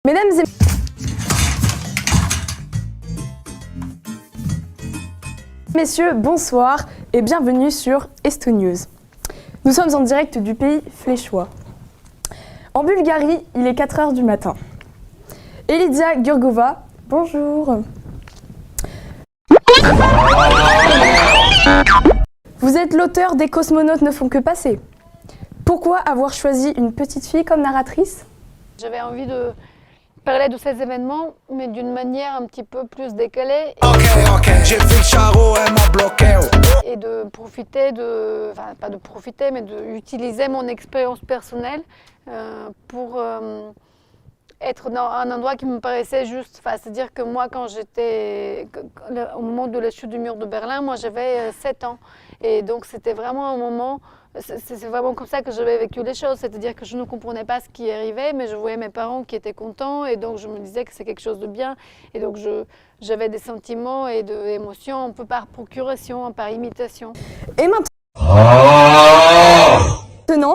Mesdames et messieurs, bonsoir et bienvenue sur Esto News. Nous sommes en direct du pays fléchois. En Bulgarie, il est 4 h du matin. Elidia Gurgova, bonjour. Vous êtes l'auteur des Cosmonautes ne font que passer. Pourquoi avoir choisi une petite fille comme narratrice? J'avais envie de parler de ces événements, mais d'une manière un petit peu plus décalée. J'ai vu le charreau, elle m'a bloqué. Et de profiter enfin pas de profiter, mais d'utiliser mon expérience personnelle pour être dans un endroit qui me paraissait juste. Enfin, c'est-à-dire que moi, quand au moment de la chute du mur de Berlin, moi j'avais 7 ans. Et donc c'était vraiment un moment, c'est vraiment comme ça que j'avais vécu les choses. C'est-à-dire que je ne comprenais pas ce qui arrivait, mais je voyais mes parents qui étaient contents et donc je me disais que c'est quelque chose de bien. Et donc j'avais des sentiments et des émotions un peu par procuration, par imitation. Et maintenant,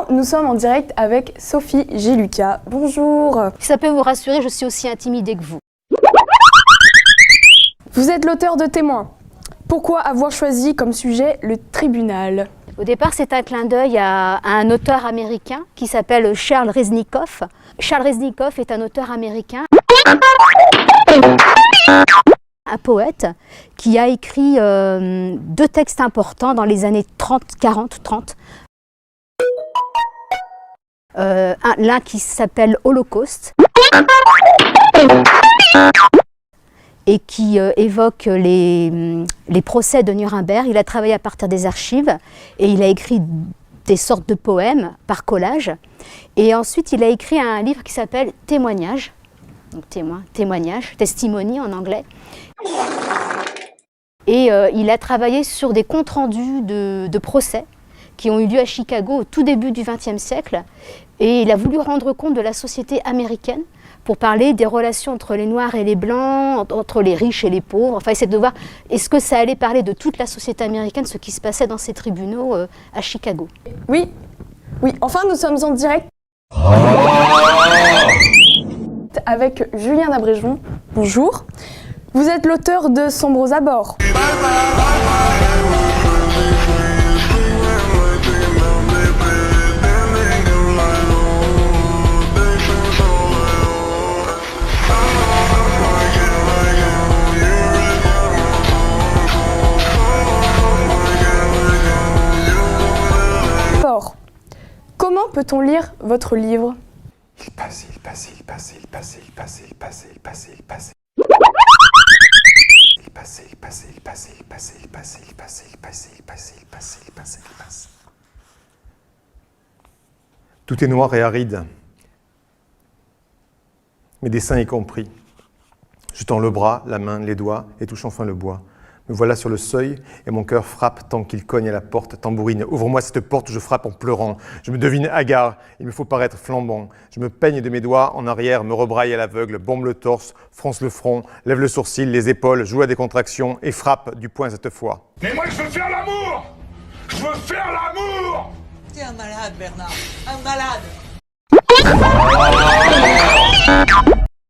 nous sommes en direct avec Sophie Giluca. Bonjour. Ça peut vous rassurer, je suis aussi intimidée que vous. Vous êtes l'auteur de Témoins. Pourquoi avoir choisi comme sujet le tribunal? Au départ, c'est un clin d'œil à un auteur américain qui s'appelle Charles Reznikoff. Charles Reznikoff est un auteur américain, un poète qui a écrit 2 textes importants dans les années 30. L'un qui s'appelle Holocauste et qui évoque les procès de Nuremberg. Il a travaillé à partir des archives et il a écrit des sortes de poèmes par collage. Et ensuite, il a écrit un livre qui s'appelle Témoignages, donc témoignage, testimony en anglais. Et il a travaillé sur des comptes rendus de procès qui ont eu lieu à Chicago au tout début du XXe siècle. Et il a voulu rendre compte de la société américaine pour parler des relations entre les Noirs et les Blancs, entre les riches et les pauvres. Enfin, essayer de voir, est-ce que ça allait parler de toute la société américaine, ce qui se passait dans ces tribunaux à Chicago. Oui, enfin nous sommes en direct avec Julien Abréjon. Bonjour. Vous êtes l'auteur de Sombres abords. Comment peut-on lire votre livre? Il passait. Tout est noir et aride, mes dessins y compris. Je tends le bras, la main, les doigts et touche enfin le bois. Me voilà sur le seuil et mon cœur frappe tant qu'il cogne à la porte. Tambourine, ouvre-moi cette porte, je frappe en pleurant. Je me devine hagard, il me faut paraître flambant. Je me peigne de mes doigts en arrière, me rebraille à l'aveugle, bombe le torse, fronce le front, lève le sourcil, les épaules, joue à des contractions et frappe du poing cette fois. Mais moi je veux faire l'amour! Je veux faire l'amour! T'es un malade, Bernard, un malade!